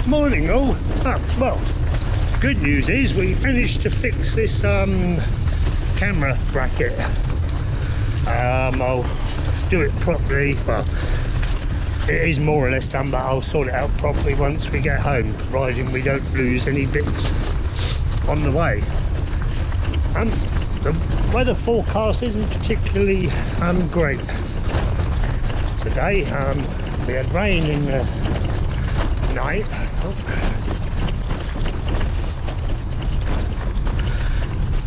Morning all. Well, good news is we managed to fix this camera bracket. I'll do it properly. Well, it is more or less done, but I'll sort it out properly once we get home, providing we don't lose any bits on the way. The weather forecast isn't particularly great today. We had rain in the night.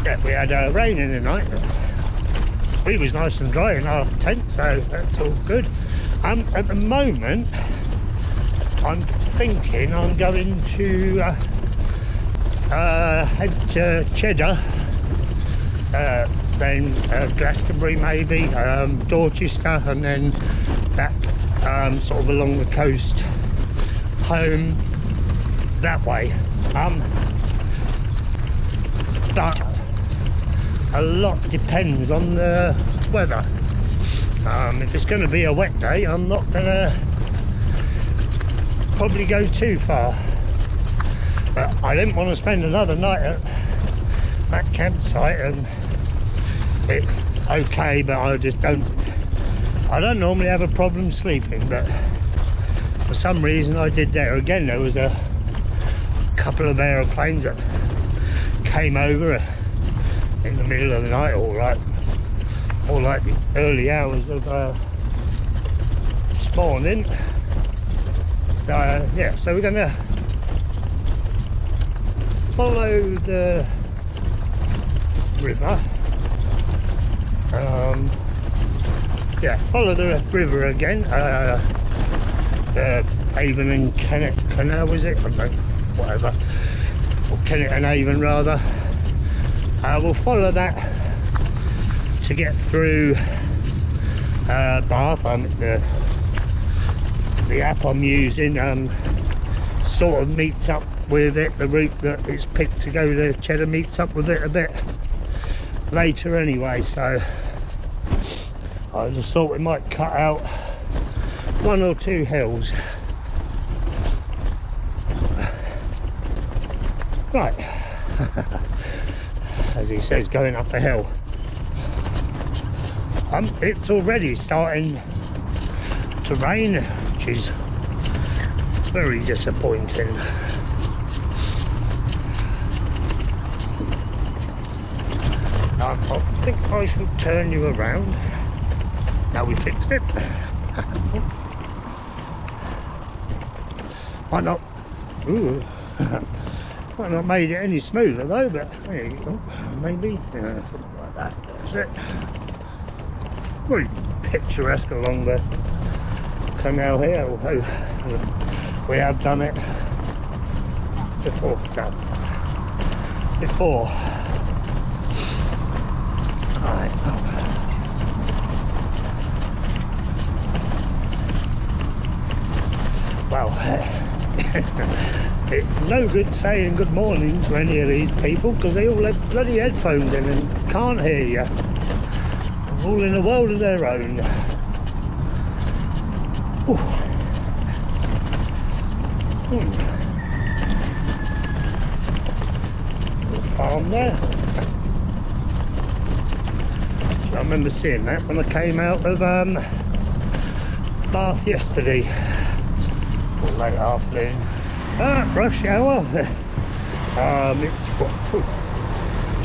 Yeah, we had rain in the night. It was nice and dry in our tent, so that's all good. At the moment, I'm thinking I'm going to head to Cheddar, then Glastonbury maybe, Dorchester, and then back sort of along the coast home that way. But a lot depends on the weather. If it's going to be a wet day, I'm not going to probably go too far. But I didn't want to spend another night at that campsite, and it's okay, but I don't normally have a problem sleeping, but for some reason I did there. Again, there was a couple of aeroplanes that came over in the middle of the night, more like the early hours of this morning. So yeah, so we're gonna follow the river. Yeah, follow the river again. The Avon and Canal, was it? I don't know, whatever. Or Kennet and Avon rather. We'll follow that to get through Bath. The app I'm using sort of meets up with it. The route that it's picked to go to Cheddar meets up with it a bit later anyway, so I just thought we might cut out one or two hills. Right. As he says, going up a hill. It's already starting to rain, which is very disappointing. I think I shall turn you around. Now we fixed it. Might not. Ooh. Might not made it any smoother though, but there you go. Maybe. Yeah, something like that. That's it. Very picturesque along the canal here, although we have done it before. Alright. Well, it's no good saying good morning to any of these people because they all have bloody headphones in and can't hear you. They're all in a world of their own. Little farm there. I remember seeing that when I came out of Bath yesterday, or late afternoon. Rush hour. It's what,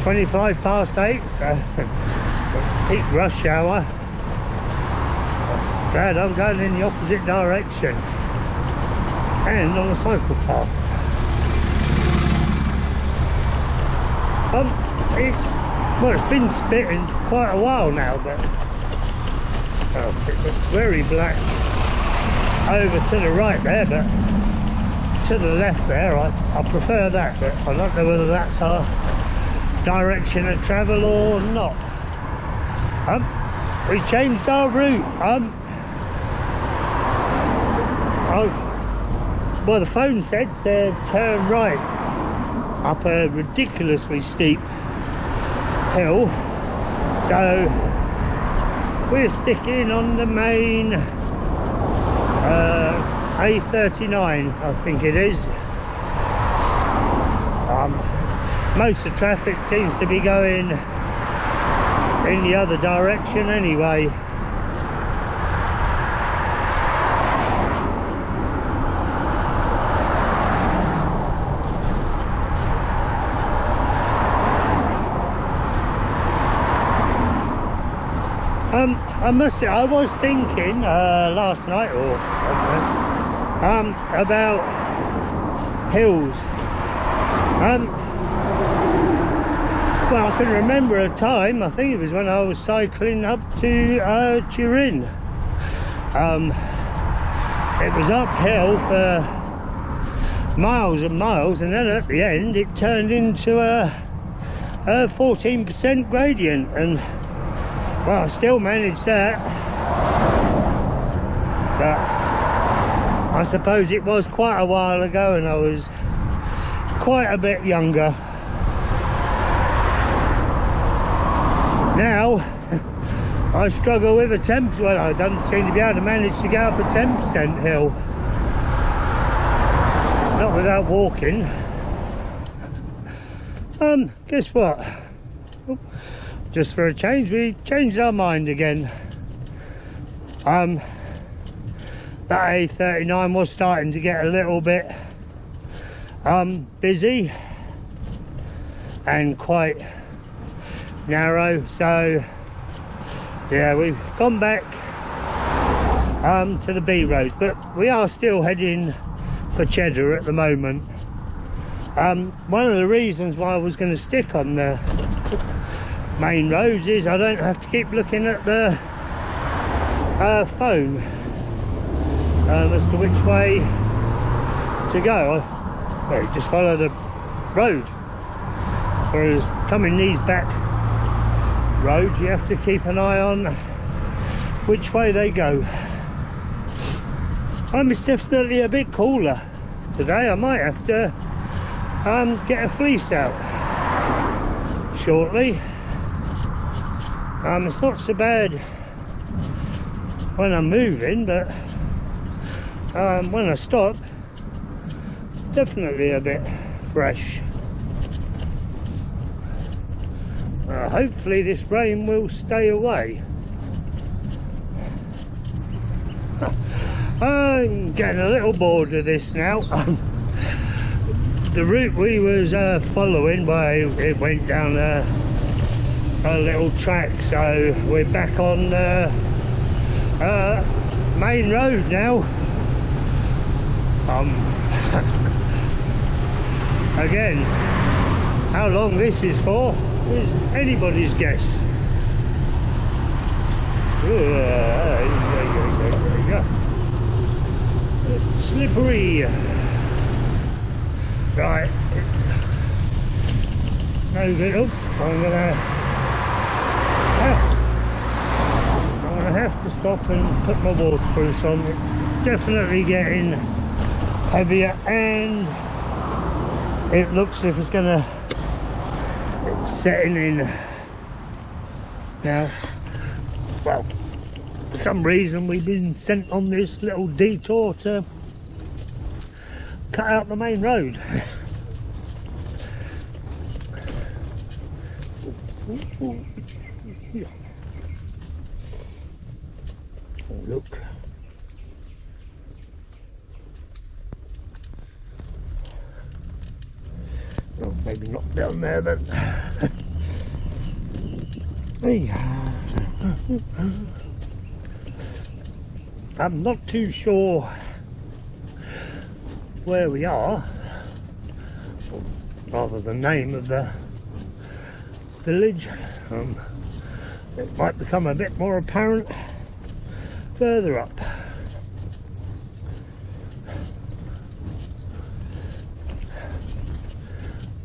25 past 8, so peak rush hour. Glad I'm going in the opposite direction and on a cycle path. It's been spitting for quite a while now, but it looks very black over to the right there, but to the left there I prefer that, but I don't know whether that's our direction of travel or not. We changed our route. Well, the phone said to turn right up a ridiculously steep hill, so we're sticking on the main A39, I think it is. Most of the traffic seems to be going in the other direction anyway. I was thinking last night about hills. Well, I can remember a time, I think it was when I was cycling up to Turin. It was uphill for miles and miles, and then at the end it turned into a 14% gradient, and well, I still managed that. But I suppose it was quite a while ago and I was quite a bit younger. Now I struggle with a 10%. Well, I don't seem to be able to manage to go up a 10% hill, not without walking. Guess what? Just for a change, we changed our mind again. That A39 was starting to get a little bit busy and quite narrow, so yeah, we've gone back to the B roads, but we are still heading for Cheddar at the moment. One of the reasons why I was going to stick on the main roads is I don't have to keep looking at the phone as to which way to go. Well, you just follow the road, whereas coming these back roads you have to keep an eye on which way they go. It's definitely a bit cooler today. I might have to get a fleece out shortly. It's not so bad when I'm moving, but when I stop, it's definitely a bit fresh. Hopefully this rain will stay away. I'm getting a little bored of this now. The route we was following, well, it went down a little track, so we're back on main road now. Again, how long this is for is anybody's guess. It's slippery. Right. No good. Oh, I'm gonna have to stop and put my waterproof on. It's definitely getting heavier, and it looks as if it's setting in now. Well, for some reason we've been sent on this little detour to cut out the main road. Oh, look. Oh, maybe not down there then. Hey. I'm not too sure where we are, or rather the name of the village. It might become a bit more apparent further up.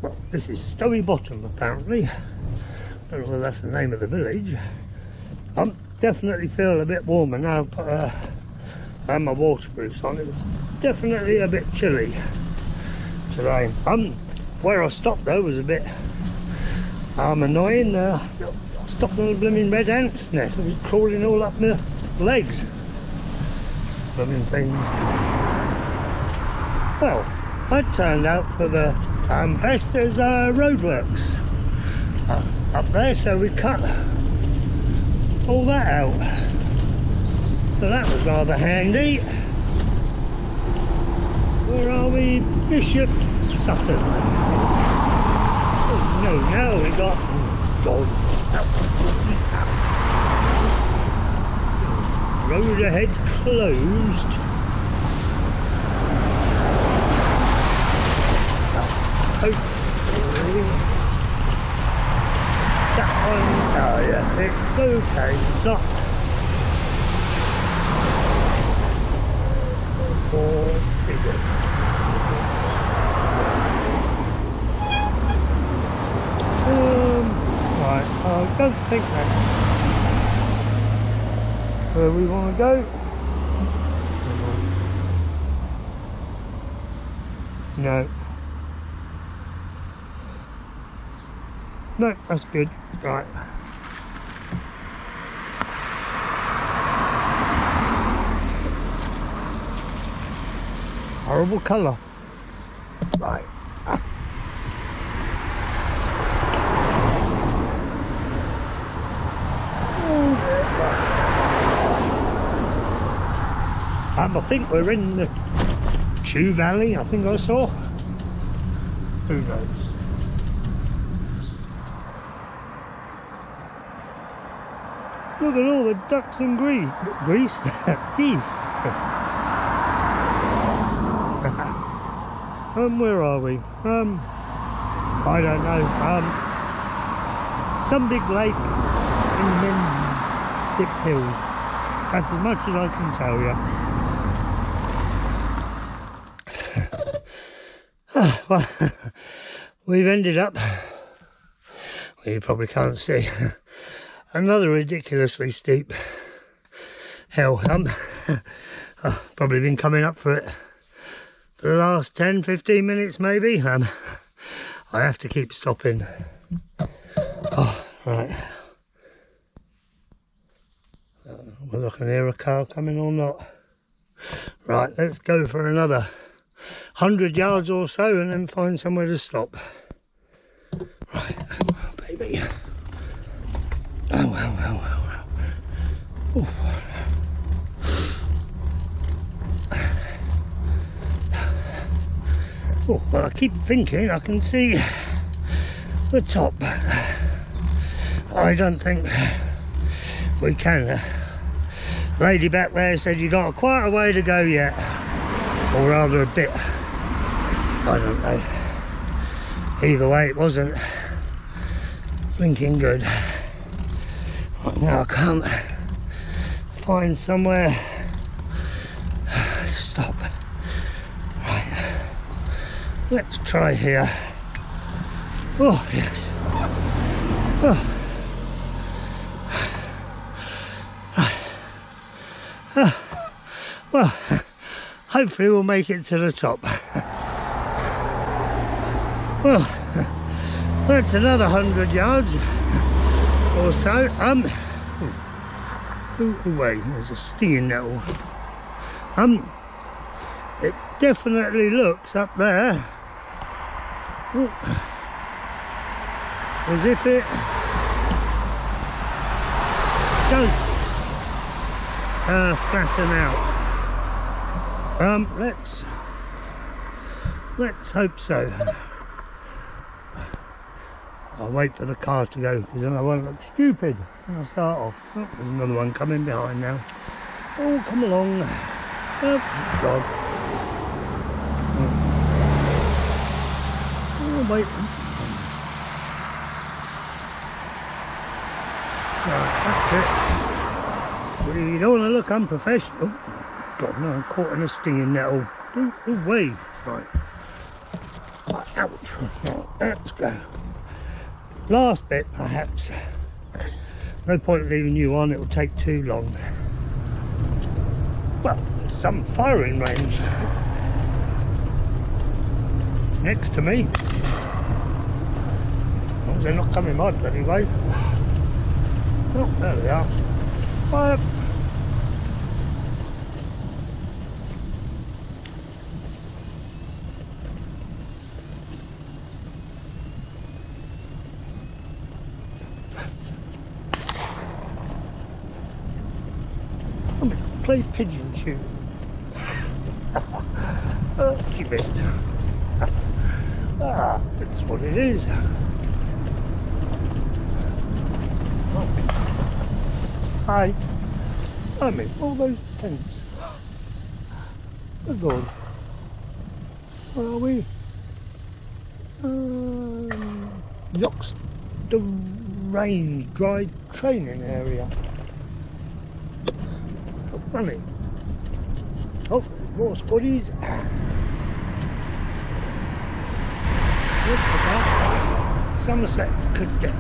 Well, this is Stowy Bottom apparently. I don't know whether that's the name of the village. Definitely feel a bit warmer now. I've got my waterproofs on. It was definitely a bit chilly today. Where I stopped though was a bit annoying. I stopped on a blooming red ant's nest. It was crawling all up my legs. Blooming things. Well, I turned out for the best as roadworks up there, so we cut all that out. So that was rather handy. Where are we? Bishop Sutton. Oh no, now we got road ahead closed. Hopefully that one. Oh yeah, it's okay. It's not. Or is it? Right, I don't think that's where we want to go. No. No, that's good. Right. Horrible colour. Right. I think we're in the Kew Valley, I think I saw. Who knows? Look at all the ducks and geese. Where are we? I don't know. Some big lake in Mendip Hills. That's as much as I can tell you. Well, we've ended up, well, you probably can't see, another ridiculously steep hill. I've probably been coming up for it for the last 10-15 minutes maybe. I have to keep stopping. Oh, right. Whether I can hear a car coming or not. Right, let's go for another 100 yards or so and then find somewhere to stop. Right, oh, baby. Oh, wow. Ooh. Oh, well, I keep thinking I can see the top. I don't think we can. Lady back there said you got quite a way to go yet, or rather a bit. I don't know. Either way, it wasn't blinking good. Right, now I can't find somewhere to stop. Right, let's try here. Oh yes. Oh. Well, hopefully we'll make it to the top. Well, that's another 100 yards or so. Oh wait, there's a stinging nettle. It definitely looks up there as if it does flatten out. Let's hope so. I'll wait for the car to go because then I won't look stupid when I start off. Oh, there's another one coming behind now. Oh, come along. Oh, God. Oh, wait. Right, that's it. We don't want to look unprofessional. God, no, I'm caught in a stinging nettle. Don't away. Right. Ouch. Right, let's go. Last bit, perhaps. No point leaving you on, it will take too long. Well, there's some firing range next to me. As long as they're not coming my bloody way. Oh, there they are. Fire. play pigeon shoot. She missed. That's what it is. Right. I mean, all those tents. Good Lord. Where are we? Yoxton Range Dry Training Area. So funny. Oh, more squaddies. Look at that. Somerset Cadet.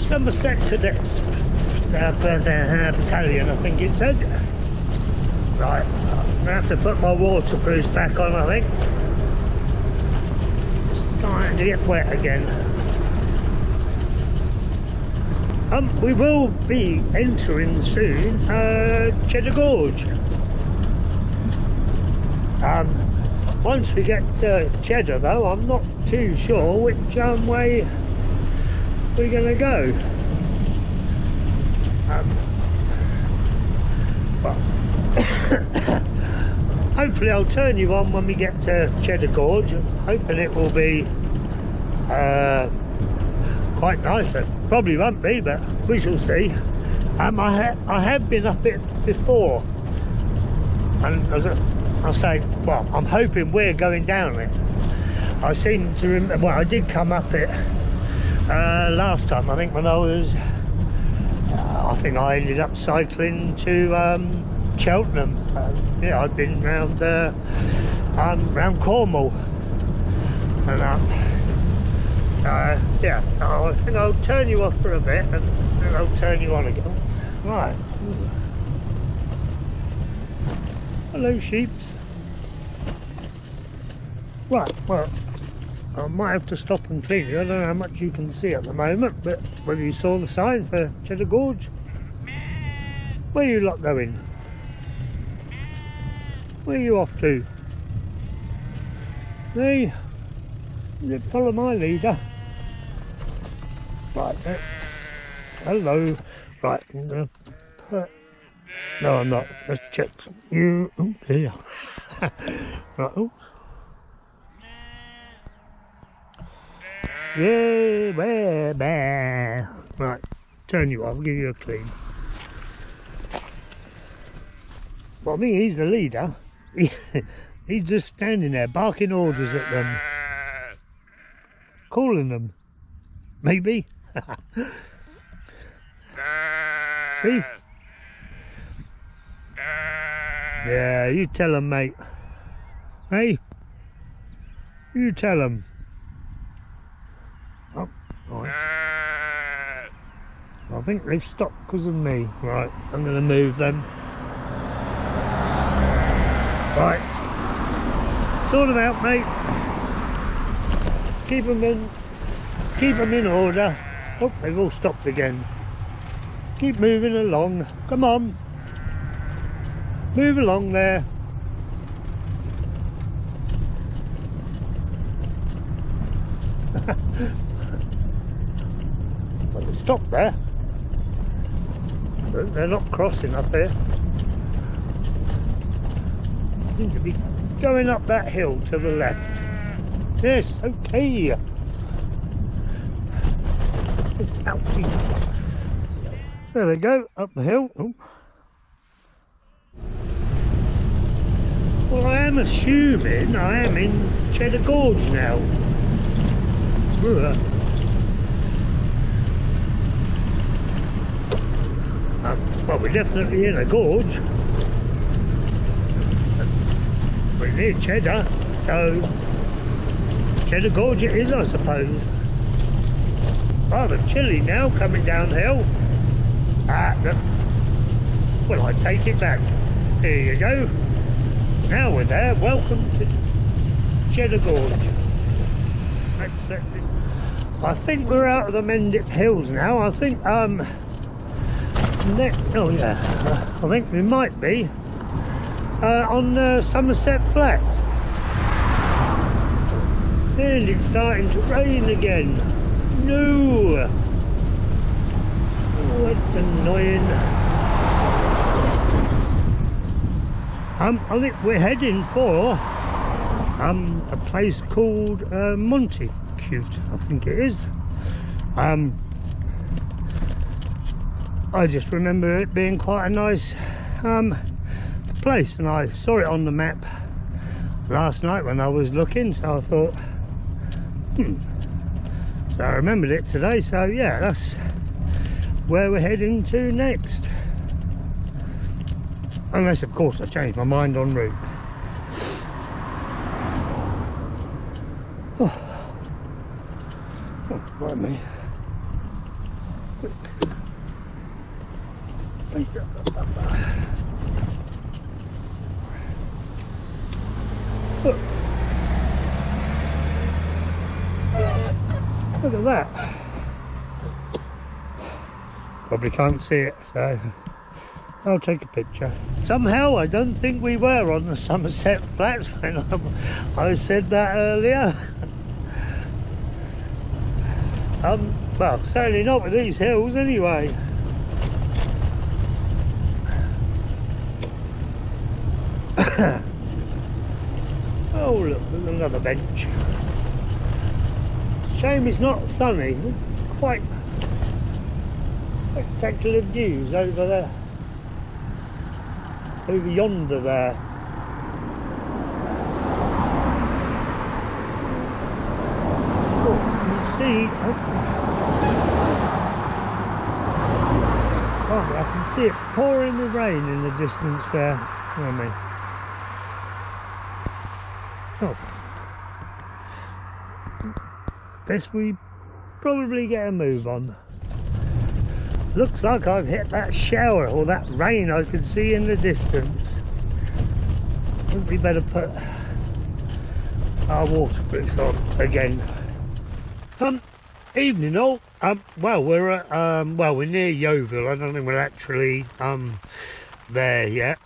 Somerset Cadets Battalion, I think it said. Right, I'm gonna have to put my waterproofs back on, I think. It's starting to get wet again. We will be entering soon Cheddar Gorge. Once we get to Cheddar though, I'm not too sure which way we're going to go. Well, hopefully I'll turn you on when we get to Cheddar Gorge. I'm hoping it will be quite nice. It probably won't be, but we shall see. I have been up it before, and as I say, well, I'm hoping we're going down it. I seem to remember, well, I did come up it last time, I think, when I was I think I ended up cycling to Cheltenham. Yeah, I've been round round Cornwall, and yeah, I think I'll turn you off for a bit and then I'll turn you on again. Right. Hello, sheeps. Right, well, I might have to stop and clean you. I don't know how much you can see at the moment, but whether you saw the sign for Cheddar Gorge. Where are you lot going? Where are you off to? Hey, follow my leader. Right, let's... Hello. Right, I'm gonna put... No, I'm not. Let's check you. Oh, dear. Right, oops. Yeah, bear. Right, turn you off, I'll give you a clean. Well, I mean, he's the leader. He's just standing there, barking orders at them. Calling them. Maybe. See? Yeah, you tell them, mate. Hey? You tell them. Oh, right. I think they've stopped because of me. Right, I'm going to move them. Right. Sort them out, mate. Keep them in order. Oh, they've all stopped again. Keep moving along. Come on. Move along there. Well, they stopped there. But they're not crossing up here. They seem to be going up that hill to the left. Yes, okay. Ouchie. There they go, up the hill. Oh. Well, I am assuming I am in Cheddar Gorge now. Well, we're definitely in a gorge. We're near Cheddar, so Cheddar Gorge it is, I suppose. Rather chilly now coming downhill. Well, I take it back. Here you go. Now we're there. Welcome to Cheddar Gorge. I think we're out of the Mendip Hills now. I think oh yeah, I think we might be on Somerset Flats. And it's starting to rain again. No! Oh, that's annoying. I think we're heading for a place called Montecute, I think it is. I just remember it being quite a nice place, and I saw it on the map last night when I was looking, so I thought, so I remembered it today, so yeah, that's where we're heading to next. Unless, of course, I change my mind en route. Oh, right, me. Look at that. Probably can't see it, so I'll take a picture. Somehow I don't think we were on the Somerset Flats when I said that earlier. Well, certainly not with these hills anyway. Oh look, there's another bench. Shame it's not sunny. Quite spectacular views over there. Over yonder there. Oh, you can see. Oh, I can see it pouring the rain in the distance there. Oh, me. Oh. Best we probably get a move on. Looks like I've hit that shower or that rain I could see in the distance. I think we better put our waterproofs on again. Evening all. Well, we're at well, we're near Yeovil. I don't think we're actually there yet.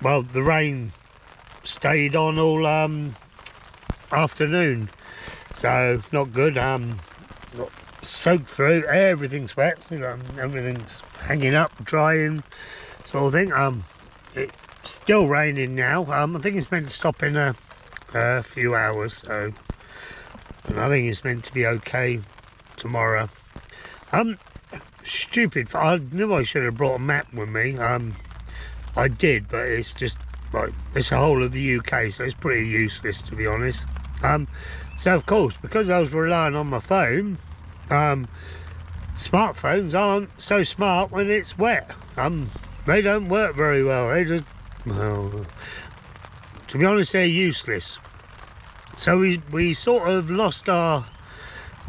Well, the rain stayed on all afternoon, so not good. Got soaked through, everything's wet, you know, everything's hanging up, drying, sort of thing. It's still raining now. I think it's meant to stop in a few hours, so, and I think it's meant to be okay tomorrow. Stupid, I knew I should have brought a map with me. I did, but it's just like, it's the whole of the UK, so it's pretty useless, to be honest. So of course, because I was relying on my phone, smartphones aren't so smart when it's wet. They don't work very well. They just, well, to be honest, they're useless. So we sort of lost our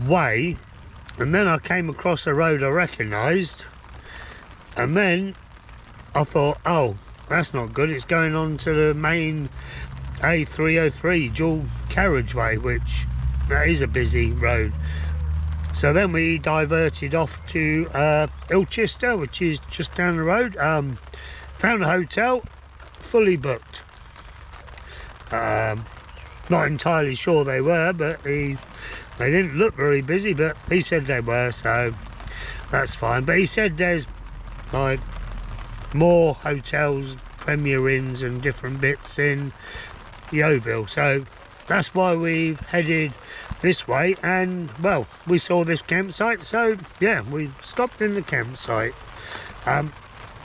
way, and then I came across a road I recognised, and then I thought, oh, that's not good. It's going on to the main A303 dual carriageway, which that is a busy road. So then we diverted off to Ilchester, which is just down the road. Found a hotel, fully booked. Not entirely sure they were, but they didn't look very busy, but he said they were, so that's fine. But he said there's like more hotels, Premier Inns and different bits in Yeovil, so that's why we've headed this way. And well, we saw this campsite, so yeah, we stopped in the campsite.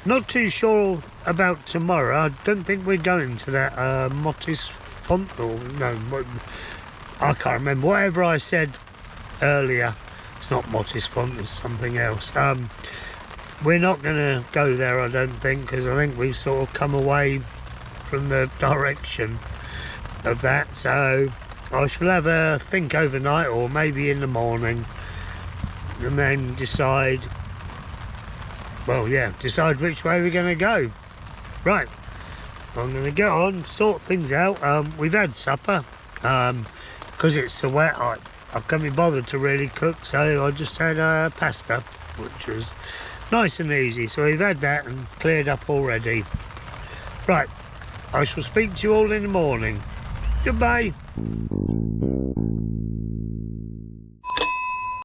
Not too sure about tomorrow. I don't think we're going to that Mottis Font, or no, I can't remember. Whatever I said earlier, it's not Mottis Font, it's something else. We're not going to go there, I don't think, because I think we've sort of come away from the direction of that. So I shall have a think overnight, or maybe in the morning, and then decide, well, yeah, decide which way we're going to go. Right, I'm going to get on, sort things out. We've had supper. Because it's so wet, I can't be bothered to really cook, so I just had pasta, which was nice and easy. So we've had that and cleared up already. Right, I shall speak to you all in the morning. Goodbye.